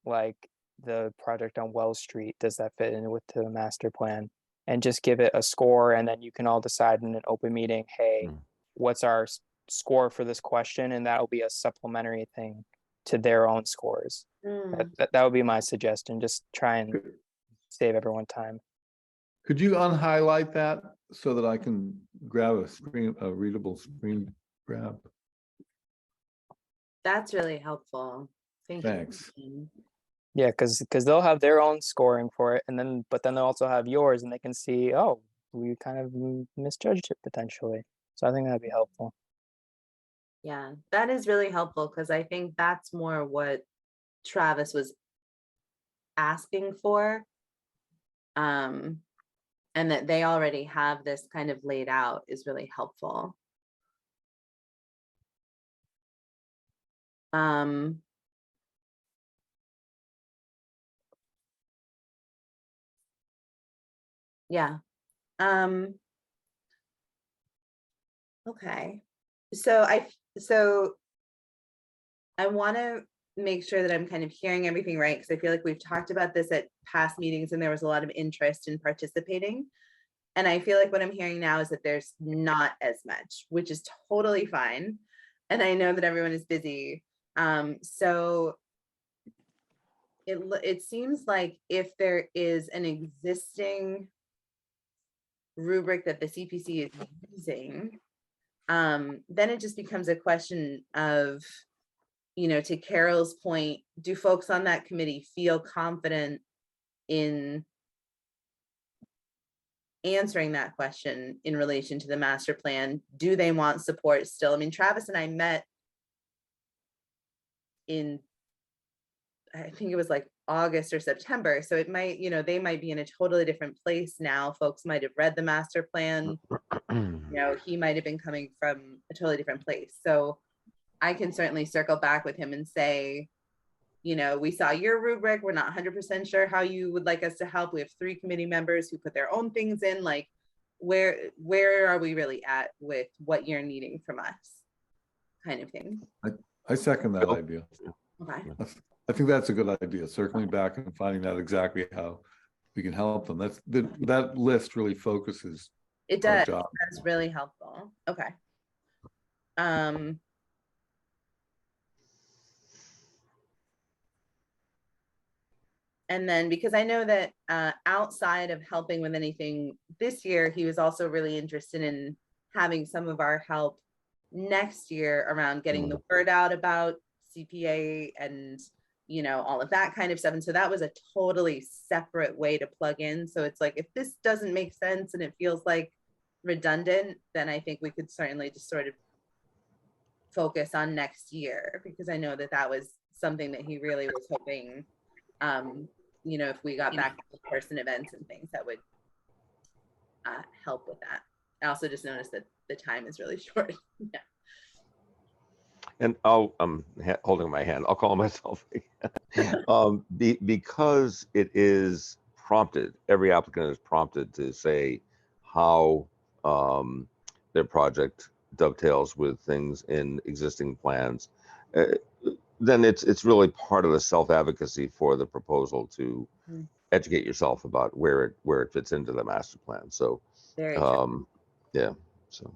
Speaker 8: like the project on Wells Street, does that fit in with the master plan? And just give it a score, and then you can all decide in an open meeting, hey, what's our score for this question? And that'll be a supplementary thing to their own scores. That would be my suggestion. Just try and save everyone time.
Speaker 4: Could you unhighlight that so that I can grab a readable screen grab?
Speaker 2: That's really helpful. Thank
Speaker 4: Thanks.
Speaker 2: you.
Speaker 8: Yeah, because they'll have their own scoring for it, and then they'll also have yours, and they can see, oh, we kind of misjudged it potentially. So I think that'd be helpful.
Speaker 2: Yeah, that is really helpful because I think that's more what Travis was asking for. And that they already have this kind of laid out is really helpful. Yeah. Okay. So I want to make sure that I'm kind of hearing everything right, because I feel like we've talked about this at past meetings and there was a lot of interest in participating. And I feel like what I'm hearing now is that there's not as much, which is totally fine. And I know that everyone is busy. So it seems like if there is an existing rubric that the CPC is using, then it just becomes a question of, to Carol's point, do folks on that committee feel confident in answering that question in relation to the master plan? Do they want support still? I mean, Travis and I met in, I think it was like August or September. So it might, they might be in a totally different place now. Folks might have read the master plan. He might have been coming from a totally different place. So I can certainly circle back with him and say, we saw your rubric. We're not 100% sure how you would like us to help. We have 3 committee members who put their own things in. Like, where are we really at with what you're needing from us, kind of thing.
Speaker 4: I second that idea.
Speaker 2: Okay.
Speaker 4: I think that's a good idea. Circling back and finding out exactly how we can help them. That list really focuses.
Speaker 2: It does.
Speaker 4: Our job.
Speaker 2: That's really helpful. Okay. And then, because I know that outside of helping with anything this year, he was also really interested in having some of our help next year around getting the word out about CPA and, all of that kind of stuff. And so that was a totally separate way to plug in. So it's like, if this doesn't make sense and it feels like redundant, then I think we could certainly just sort of focus on next year, because I know that was something that he really was hoping, if we got back to in-person events and things, that would help with that. I also just noticed that the time is really short. Yeah.
Speaker 1: And I'm holding my hand. I'll call myself because it is prompted. Every applicant is prompted to say how their project dovetails with things in existing plans. Then it's really part of the self-advocacy for the proposal to educate yourself about where it fits into the master plan. So, yeah. So.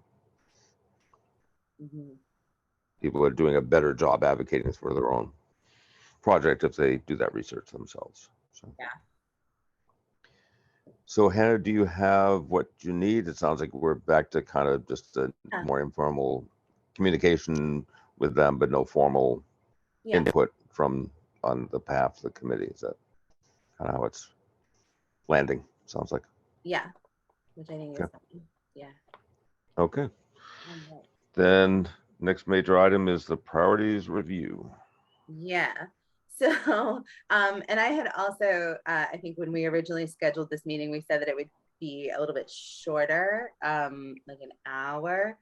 Speaker 1: People are doing a better job advocating for their own project if they do that research themselves. So.
Speaker 2: Yeah.
Speaker 1: So Hannah, do you have what you need? It sounds like we're back to kind of just a more informal communication with them, but no formal input on the behalf of the committee. Is that kind of how it's landing? Sounds like.
Speaker 2: Yeah. which I think is,
Speaker 1: Okay.
Speaker 2: yeah.
Speaker 1: Okay.
Speaker 2: Alright.
Speaker 1: Then next major item is the priorities review.
Speaker 2: Yeah. So, and I had also, I think when we originally scheduled this meeting, we said that it would be a little bit shorter, like an hour.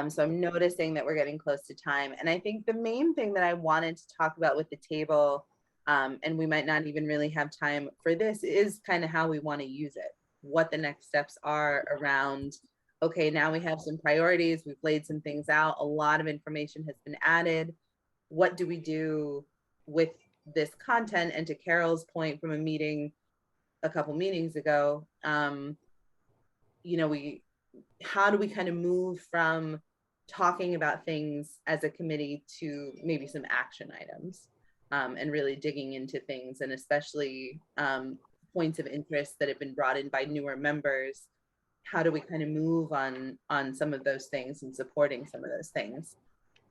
Speaker 2: So I'm noticing that we're getting close to time. And I think the main thing that I wanted to talk about with the table, and we might not even really have time for this, is kind of how we want to use it, what the next steps are around, okay, now we have some priorities, we've laid some things out, a lot of information has been added. What do we do with this content? And to Carol's point from a meeting a couple meetings ago, you know, how do we kind of move from talking about things as a committee to maybe some action items, and really digging into things, and especially points of interest that have been brought in by newer members. How do we kind of move on some of those things and supporting some of those things?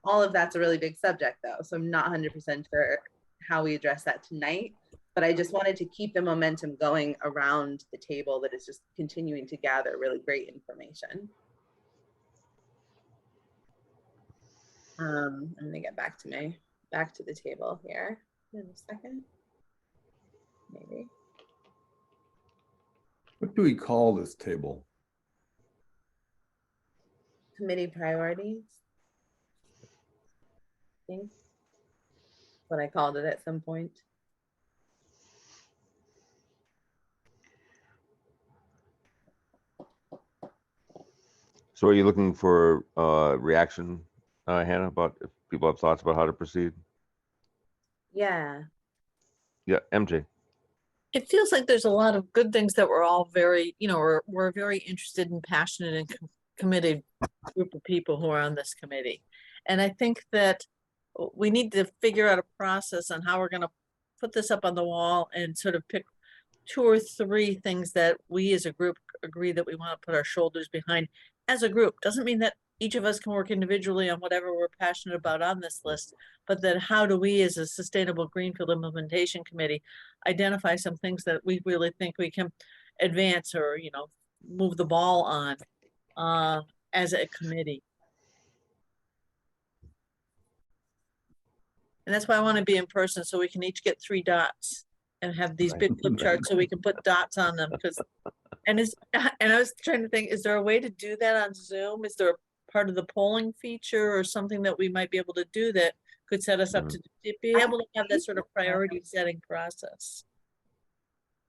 Speaker 2: All of that's a really big subject though, so I'm not 100% sure how we address that tonight, but I just wanted to keep the momentum going around the table that is just continuing to gather really great information. I'm gonna get back to the table here in a second, maybe.
Speaker 4: What do we call this table?
Speaker 2: Committee priorities, I think what I called it at some point.
Speaker 1: So are you looking for reaction, Hannah, about if people have thoughts about how to proceed?
Speaker 2: Yeah.
Speaker 1: Yeah, MJ.
Speaker 6: It feels like there's a lot of good things that we're all very, you know, we're very interested and passionate and committed group of people who are on this committee. And I think that we need to figure out a process on how we're going to put this up on the wall and sort of pick 2 or 3 things that we as a group agree that we want to put our shoulders behind as a group. Doesn't mean that each of us can work individually on whatever we're passionate about on this list, but then how do we as a Sustainable Greenfield Implementation Committee identify some things that we really think we can advance or, you know, move the ball on as a committee. And that's why I want to be in person, so we can each get 3 dots and have these big flip charts so we can put dots on them. Because and I was trying to think, is there a way to do that on Zoom? Is there a part of the polling feature or something that we might be able to do that could set us up to be able to have that sort of priority setting process?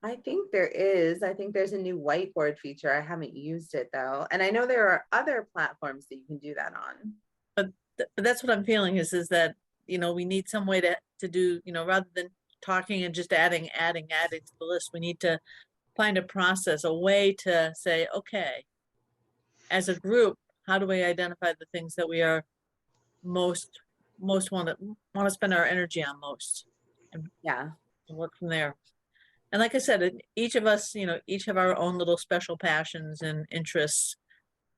Speaker 2: I think there is. I think there's a new whiteboard feature. I haven't used it though. And I know there are other platforms that you can do that on.
Speaker 6: But that's what I'm feeling is that, you know, we need some way to do, you know, rather than talking and just adding to the list, we need to find a process, a way to say, okay, as a group, how do we identify the things that we are most want to spend our energy on most? And
Speaker 2: yeah,
Speaker 6: and work from there. And like I said, each of us, you know, each have our own little special passions and interests.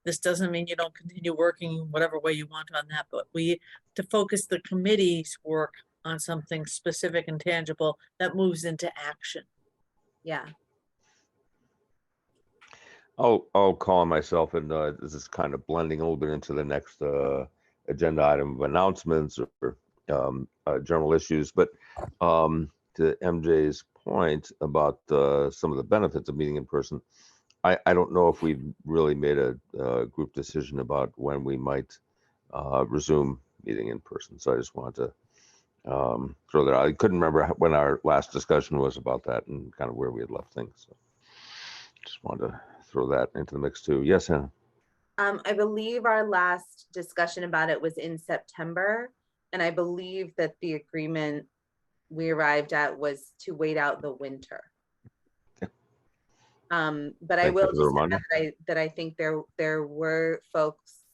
Speaker 6: This doesn't mean you don't continue working whatever way you want on that, but to focus the committee's work on something specific and tangible that moves into action.
Speaker 2: Yeah.
Speaker 1: I'll call on myself, and this is kind of blending a little bit into the next agenda item of announcements or general issues. But to MJ's point about some of the benefits of meeting in person, I don't know if we've really made a group decision about when we might resume meeting in person. So I just wanted to throw that out. I couldn't remember when our last discussion was about that and kind of where we had left things. So just wanted to throw that into the mix too. Yes, Hannah.
Speaker 2: I believe our last discussion about it was in September, and I believe that the agreement we arrived at was to wait out the winter. But I will just add that I think there were folks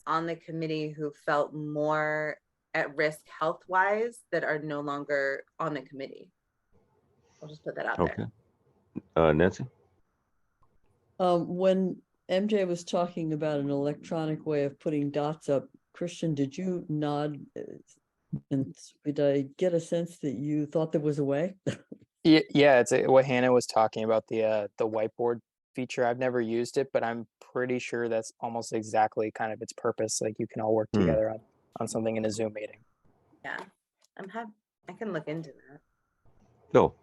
Speaker 2: on the committee who felt more at risk health-wise that are no longer on the committee. I'll just put that out there.
Speaker 1: Nancy?
Speaker 3: When MJ was talking about an electronic way of putting dots up, Christian, did you nod? And did I get a sense that you thought there was a way?
Speaker 8: Yeah, it's what Hannah was talking about, the whiteboard feature. I've never used it, but I'm pretty sure that's almost exactly kind of its purpose. Like you can all work together on something in a Zoom meeting.
Speaker 2: Yeah, I can look into that.
Speaker 1: No.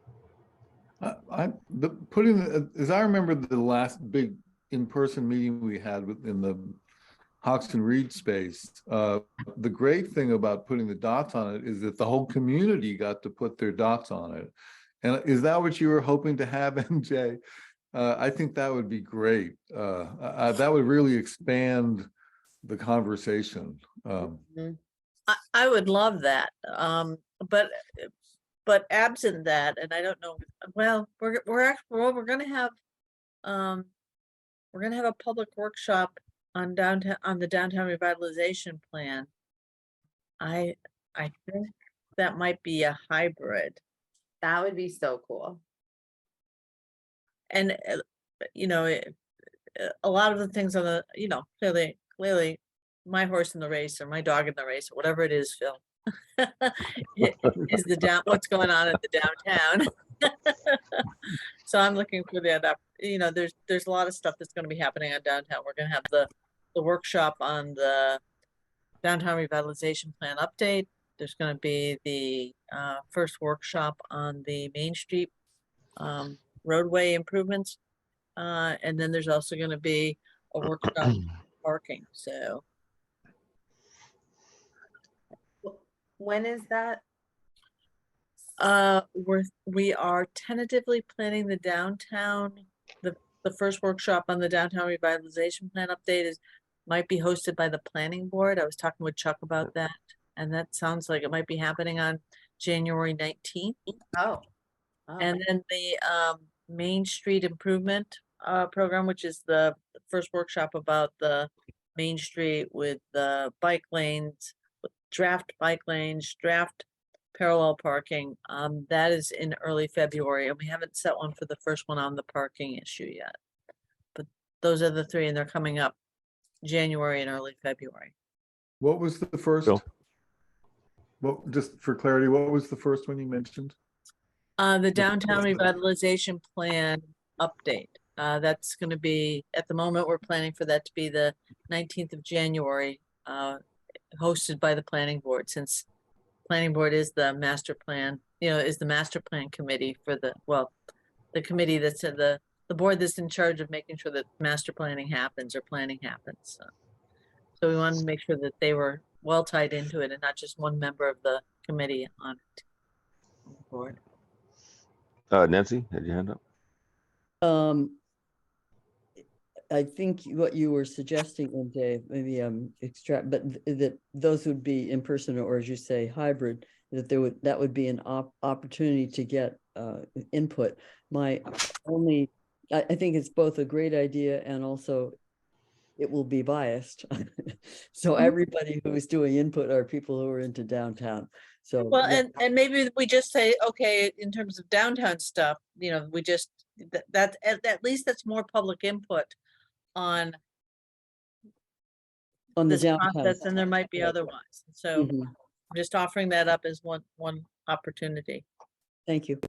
Speaker 4: As I remember the last big in-person meeting we had in the Hoxton Reed space, the great thing about putting the dots on it is that the whole community got to put their dots on it. And is that what you were hoping to have, MJ? I think that would be great. That would really expand the conversation.
Speaker 6: I would love that. But absent that, and I don't know, well, we're going to have a public workshop on the downtown revitalization plan. I think that might be a hybrid.
Speaker 2: That would be so cool.
Speaker 6: And you know, a lot of the things on the, you know, clearly my horse in the race or my dog in the race or whatever it is, Phil, is what's going on at the downtown. So I'm looking for that. You know, there's a lot of stuff that's going to be happening on downtown. We're going to have the workshop on the downtown revitalization plan update. There's going to be the first workshop on the Main Street roadway improvements. And then there's also going to be a workshop on parking. So
Speaker 2: when is that?
Speaker 6: We are tentatively planning the downtown, the first workshop on the downtown revitalization plan update might be hosted by the planning board. I was talking with Chuck about that, and that sounds like it might be happening on January 19th.
Speaker 2: Oh.
Speaker 6: And then the Main Street improvement program, which is the first workshop about the Main Street with the bike lanes, draft bike lanes, draft parallel parking. That is in early February, and we haven't set one for the first one on the parking issue yet. But those are the three, and they're coming up January and early February.
Speaker 4: What was the first?
Speaker 1: Bill?
Speaker 4: Well, just for clarity, what was the first one you mentioned?
Speaker 6: The downtown revitalization plan update. That's going to be, at the moment, we're planning for that to be the 19th of January, hosted by the planning board, since planning board is the master plan, you know, is the master plan committee for the committee that's the board that's in charge of making sure that master planning happens or planning happens. So we wanted to make sure that they were well tied into it and not just one member of the committee on it. On the board.
Speaker 1: Nancy, had your hand up?
Speaker 3: I think what you were suggesting, Dave, maybe extract, but that those would be in person, or as you say, hybrid, that would be an opportunity to get input. I think it's both a great idea and also it will be biased. So everybody who is doing input are people who are into downtown. So
Speaker 6: well, yeah. and maybe we just say, okay, in terms of downtown stuff, you know, we just that at least that's more public input on
Speaker 3: the downtown
Speaker 6: process, and there might be otherwise. So I'm just offering that up as one opportunity.
Speaker 3: Thank you.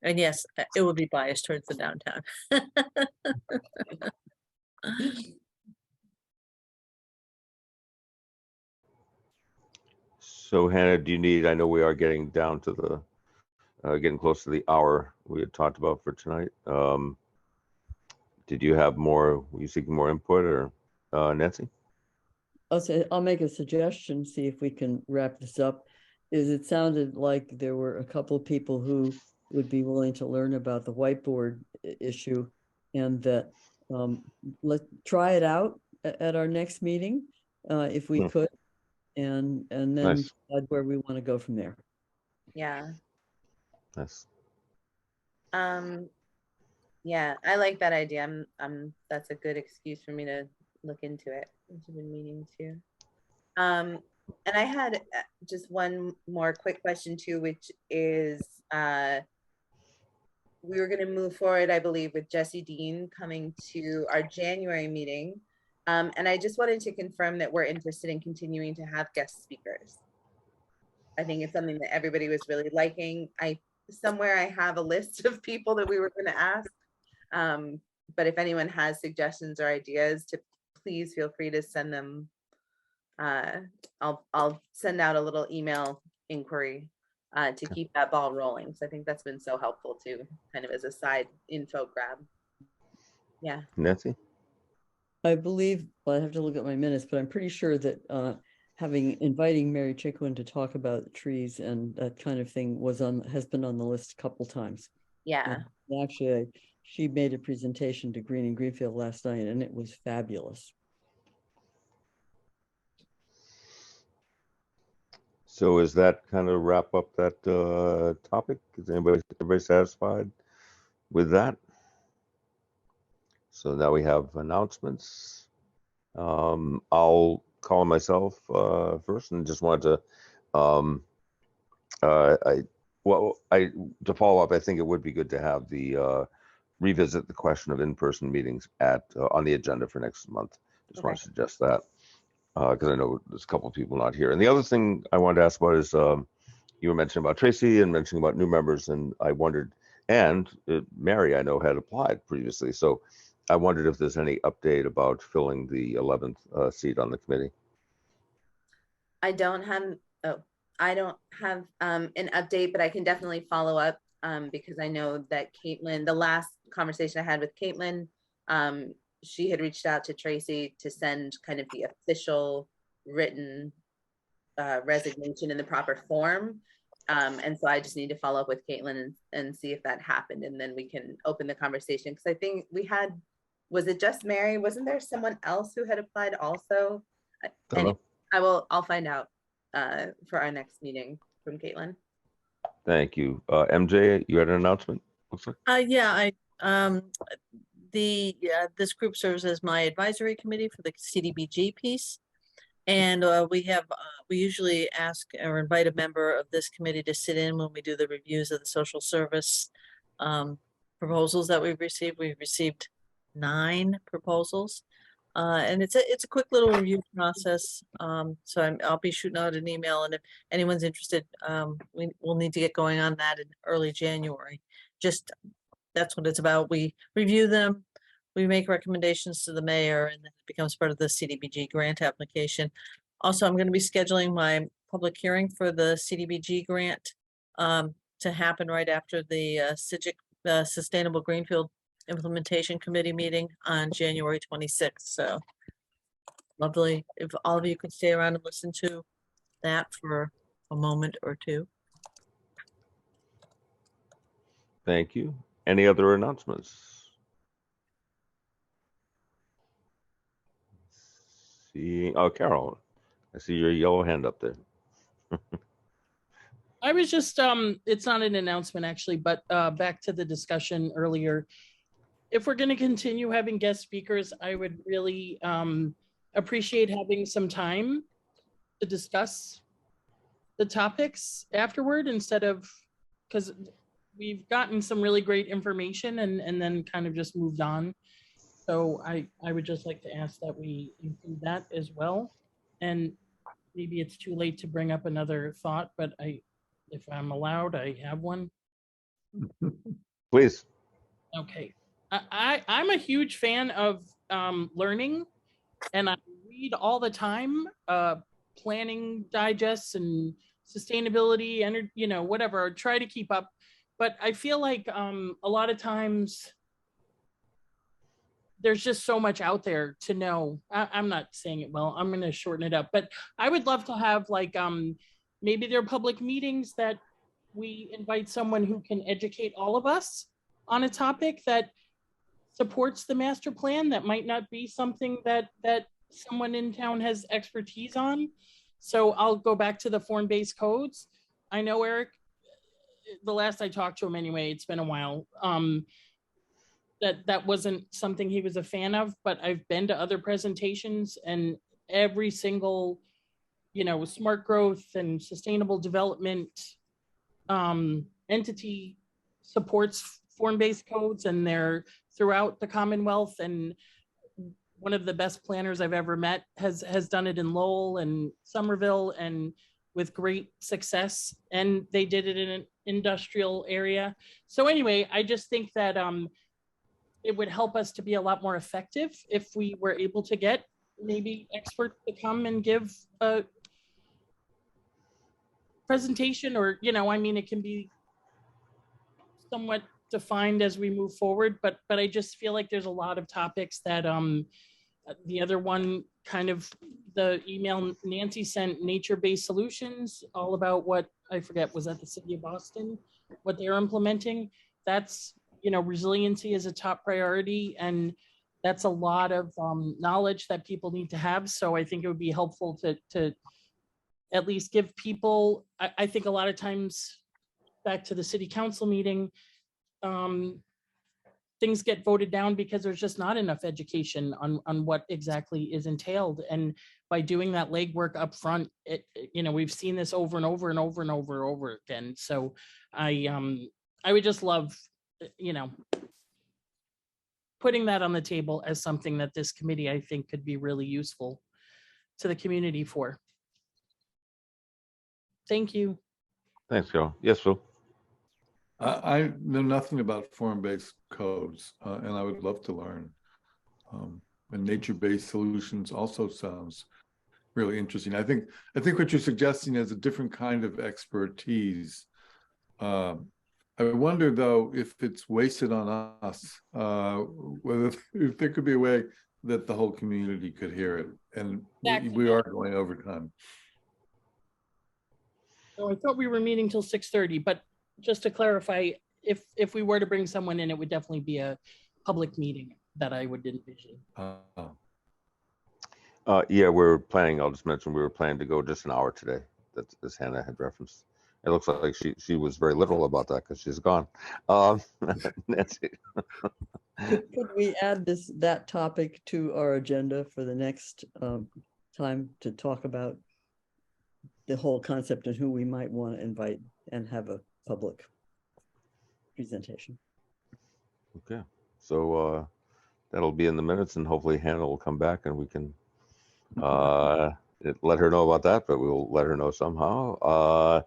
Speaker 6: And yes, it will be biased towards the downtown.
Speaker 1: So Hannah, do you need, I know we are getting down to the, getting close to the hour we had talked about for tonight. Did you have more, were you seeking more input, or Nancy?
Speaker 3: I'll make a suggestion, see if we can wrap this up. It sounded like there were a couple of people who would be willing to learn about the whiteboard issue, and that let's try it out at our next meeting if we could, and then decide where we want to go from there.
Speaker 2: Yeah.
Speaker 1: Nice.
Speaker 2: Yeah, I like that idea. That's a good excuse for me to look into it, which I've been meaning to. And I had just one more quick question too, which is we were going to move forward, I believe, with Jesse Dean coming to our January meeting. And I just wanted to confirm that we're interested in continuing to have guest speakers. I think it's something that everybody was really liking. I somewhere I have a list of people that we were going to ask. But if anyone has suggestions or ideas, to please feel free to send them. I'll send out a little email inquiry to keep that ball rolling. So I think that's been so helpful too, kind of as a side info grab. Yeah.
Speaker 1: Nancy?
Speaker 3: I believe, well, I have to look at my minutes, but I'm pretty sure that inviting Mary Chickwin to talk about trees and that kind of thing has been on the list a couple times.
Speaker 2: Yeah.
Speaker 3: And actually, she made a presentation to Green and Greenfield last night, and it was fabulous.
Speaker 1: So is that kind of wrap up that topic? Is everybody satisfied with that? So now we have announcements. I'll call myself first, and just wanted to to follow up. I think it would be good to have the revisit the question of in-person meetings on the agenda for next month. Just want to suggest that because I know there's a couple of people not here. And the other thing I wanted to ask about is you were mentioning about Tracy and mentioning about new members, and I wondered, and Mary I know had applied previously, so I wondered if there's any update about filling the 11th seat on the committee.
Speaker 2: I don't have an update, but I can definitely follow up because I know that Caitlin, the last conversation I had with Caitlin, she had reached out to Tracy to send kind of the official written resignation in the proper form. And so I just need to follow up with Caitlin and see if that happened, and then we can open the conversation. Because I think we had, was it just Mary? Wasn't there someone else who had applied also? I'll find out for our next meeting from Caitlin.
Speaker 1: Thank you. MJ, you had an announcement? Looks like.
Speaker 6: Yeah, this group serves as my advisory committee for the CDBG piece. And we usually ask or invite a member of this committee to sit in when we do the reviews of the social service proposals that we've received. We've received 9 proposals. And it's a quick little review process. So I'll be shooting out an email, and if anyone's interested, we'll need to get going on that in early January. Just that's what it's about. We review them, we make recommendations to the mayor, and then it becomes part of the CDBG grant application. Also, I'm going to be scheduling my public hearing for the CDBG grant to happen right after the SGIC, Sustainable Greenfield Implementation Committee meeting on January 26th. So lovely if all of you could stay around and listen to that for a moment or two.
Speaker 1: Thank you. Any other announcements? Carol, I see your yellow hand up there.
Speaker 5: I was just, it's not an announcement actually, but back to the discussion earlier. If we're going to continue having guest speakers, I would really appreciate having some time to discuss the topics afterward, instead of, because we've gotten some really great information and then kind of just moved on. So I would just like to ask that we include that as well. And maybe it's too late to bring up another thought, but if I'm allowed, I have one.
Speaker 1: Please.
Speaker 5: Okay. I'm a huge fan of learning, and I read all the time, planning digests and sustainability and, whatever, try to keep up. But I feel like a lot of times there's just so much out there to know. I'm not saying it well, I'm going to shorten it up, but I would love to have like, maybe there are public meetings that we invite someone who can educate all of us on a topic that supports the master plan that might not be something that someone in town has expertise on. So I'll go back to the form-based codes. I know Eric, the last I talked to him anyway, it's been a while, that wasn't something he was a fan of, but I've been to other presentations, and every single, smart growth and sustainable development entity supports form-based codes, and they're throughout the Commonwealth. And one of the best planners I've ever met has done it in Lowell and Somerville, and with great success, and they did it in an industrial area. So anyway, I just think that it would help us to be a lot more effective if we were able to get maybe experts to come and give a presentation, or, you know, I mean, it can be somewhat defined as we move forward, but I just feel like there's a lot of topics that the other one, kind of the email Nancy sent, nature-based solutions, all about what, I forget, was that the city of Boston, what they're implementing. That's, you know, resiliency is a top priority, and that's a lot of knowledge that people need to have. So I think it would be helpful to at least give people, I think a lot of times, back to the city council meeting, things get voted down because there's just not enough education on what exactly is entailed. And by doing that legwork up front, you know, we've seen this over and over and over and over again. So I would just love, you know, putting that on the table as something that this committee, I think, could be really useful to the community for. Thank you.
Speaker 1: Thanks, Carol. Yes, Phil.
Speaker 4: I know nothing about form-based codes, and I would love to learn. And nature-based solutions also sounds really interesting. I think what you're suggesting is a different kind of expertise. I wonder, though, if it's wasted on us, whether if there could be a way that the whole community could hear it. And we are going over time.
Speaker 5: So I thought we were meeting till 6:30, but just to clarify, if we were to bring someone in, it would definitely be a public meeting that I would envision.
Speaker 1: Yeah, we're planning, I'll just mention, we were planning to go just an hour today. That's, as Hannah had referenced. It looks like she was very literal about that because she's gone. Nancy.
Speaker 3: Could we add that topic to our agenda for the next time to talk about the whole concept and who we might want to invite and have a public presentation?
Speaker 1: Okay, so that'll be in the minutes, and hopefully Hannah will come back and we can let her know about that, but we'll let her know somehow.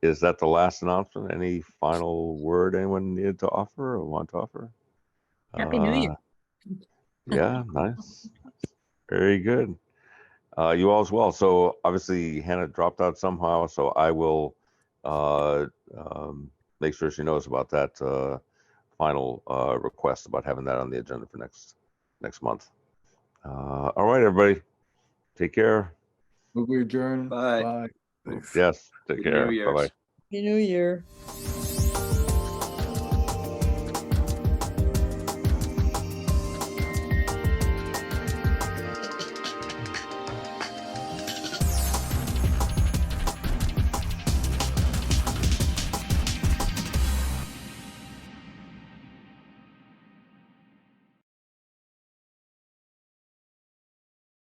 Speaker 1: Is that the last announcement? Any final word anyone needed to offer or want to offer?
Speaker 6: Happy New Year.
Speaker 1: Yeah, nice. Very good. You all as well. So obviously Hannah dropped out somehow, so I will make sure she knows about that final request about having that on the agenda for next month. All right, everybody. Take care.
Speaker 4: Will we adjourn?
Speaker 9: Bye.
Speaker 4: Bye. Thanks.
Speaker 1: Yes, take
Speaker 9: Good
Speaker 1: care.
Speaker 9: New Year's.
Speaker 1: Bye-bye.
Speaker 3: Happy New Year.